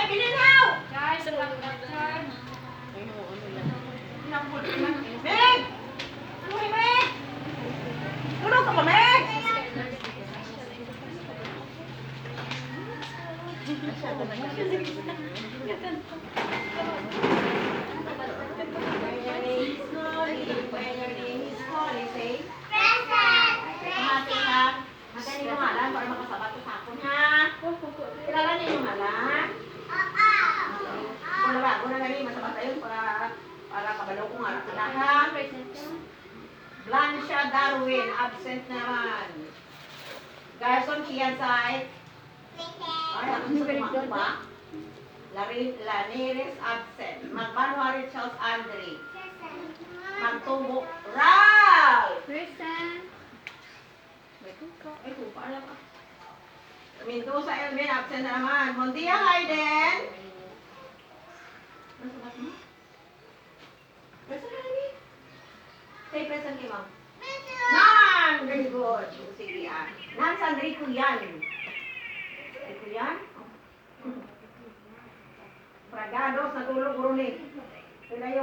Bilinaw! Charge, charge. Meg! Uy, Meg! Tulog ka pa, Meg? When your name is Holly, say, Present! pamati ka. Magaling yung ngalan para makasabat ko sa akin, ha? Kilala niyo yung ngalan? Oo! Kung na gani, masabat tayo para kabalo ko nga sila, ha? Blancha Darwin, absent naman. Garson Kiansay. Ay, ako sa tumakbo ba? Laneres, absent. Magbanwari Charles Andre. Magtubo, Ral! Present. Ay, kupa alam ka. Mendoza Elvin, absent na naman. Mondia Hayden. Nasabat mo? Present na namin. Say present kay ma'am. Nan! Very good. Sige yan. Nan, Sandri Kuyan. Kuyan? Pragados, natulog urunin. Sila yung